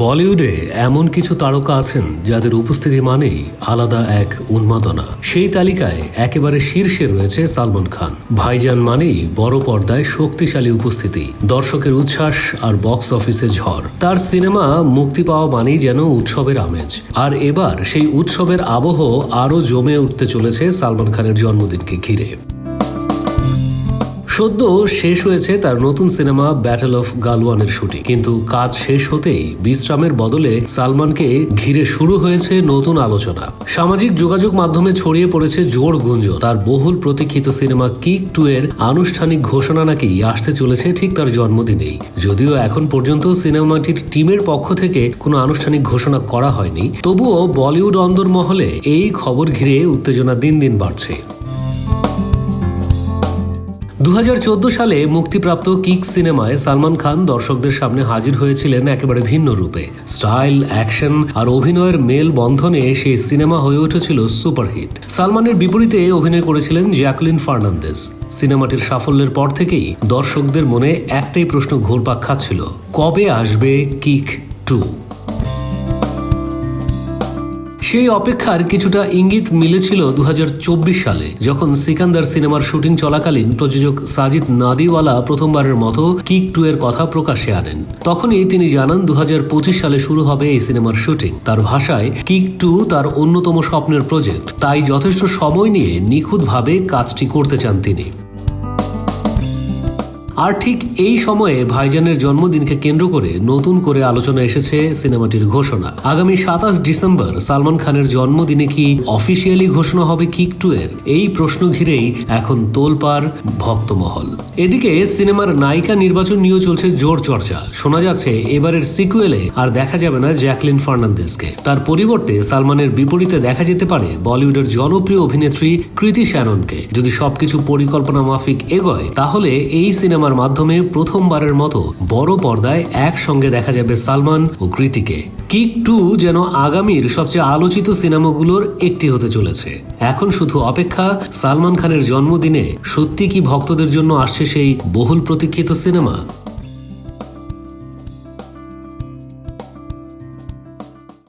বলিউডে এমন কিছু তারকা আছেন যাদের উপস্থিতি মানেই আলাদা এক উন্মাদনা। সেই তালিকায় একেবারে শীর্ষে রয়েছে সালমান খান। ভাইজান মানেই বড় পর্দায় শক্তিশালী উপস্থিতি, দর্শকের উচ্ছ্বাস আর বক্স অফিসে ঝড়। তার সিনেমা মুক্তি পাওয়া মানেই যেন উৎসবের আমেজ। আর এবার সেই উৎসবের আবহ আরও জমে উঠতে চলেছে সালমান খানের জন্মদিনকে ঘিরে। সদ্য শেষ হয়েছে তার নতুন সিনেমা ব্যাটল অফ গালওয়ানের শুটিং, কিন্তু কাজ শেষ হতেই বিশ্রামের বদলে সালমানকে ঘিরে শুরু হয়েছে নতুন আলোচনা। সামাজিক যোগাযোগ মাধ্যমে ছড়িয়ে পড়েছে জোর গুঞ্জন তার বহুল প্রতীক্ষিত সিনেমা কিক 2 এর আনুষ্ঠানিক ঘোষণা নাকি আসতে চলেছে ঠিক তার জন্মদিনেই। যদিও এখন পর্যন্ত সিনেমাটির টিমের পক্ষ থেকে কোনো আনুষ্ঠানিক ঘোষণা করা হয়নি, তবুও বলিউড অন্দরমহলে এই খবর ঘিরে উত্তেজনা দিন দিন বাড়ছে। 2014 সালে মুক্তিপ্রাপ্ত কিক সিনেমায় সালমান খান দর্শকদের সামনে হাজির হয়েছিলেন একেবারে ভিন্ন রূপে। স্টাইল, অ্যাকশন আর অভিনয়ের মেল বন্ধনে সেই সিনেমা হয়ে উঠেছিল সুপারহিট। সালমানের বিপরীতে অভিনয় করেছিলেন জ্যাকলিন ফার্নান্দেজ। সিনেমাটির সাফল্যের পর থেকেই দর্শকদের মনে একটাই প্রশ্ন ঘুরপাক খাচ্ছিল, কবে আসবে কিক 2? সেই অপেক্ষার কিছুটা ইঙ্গিত মিলেছিল 2024 সালে, যখন সিকান্দার সিনেমার শুটিং চলাকালীন প্রযোজক সাজিদ নাদিওয়ালা প্রথমবারের মতো কিক 2 এর কথা প্রকাশ্যে আনেন। তখনই তিনি জানান 2025 সালে শুরু হবে এই সিনেমার শুটিং। তার ভাষায় কিক 2 তার অন্যতম স্বপ্নের প্রজেক্ট, তাই যথেষ্ট সময় নিয়ে নিখুঁতভাবে কাজটি করতে চান তিনি। আর ঠিক এই সময়ে ভাইজানের জন্মদিনকে কেন্দ্র করে নতুন করে আলোচনা এসেছে সিনেমাটির ঘোষণা। আগামী 27 ডিসেম্বর সালমান খানের জন্মদিনে কি অফিসিয়ালি ঘোষণা হবে কিক 2 এর? এই প্রশ্ন ঘিরেই এখন তোলপাড় ভক্তমহল। এদিকে সিনেমার নায়িকা নির্বাচন নিয়েও চলছে জোর চর্চা। শোনা যাচ্ছে এবারের সিকুয়েলে আর দেখা যাবে না জ্যাকলিন ফার্নান্দেজকে। তার পরিবর্তে সালমানের বিপরীতে দেখা যেতে পারে বলিউডের জনপ্রিয় অভিনেত্রী কৃতি শ্যাননকে। যদি সবকিছু পরিকল্পনা মাফিক এগোয়, তাহলে এই সিনেমার মাধ্যমে প্রথমবারের মতো বড় পর্দায় একসঙ্গে দেখা যাবে সালমান ও কৃতিকে। কিক 2 যেন আগামীর সবচেয়ে আলোচিত সিনেমাগুলোর একটি হতে চলেছে। এখন শুধু অপেক্ষা, সালমান খানের জন্মদিনে সত্যি কি ভক্তদের জন্য আসছে সেই বহুল প্রতীক্ষিত সিনেমা?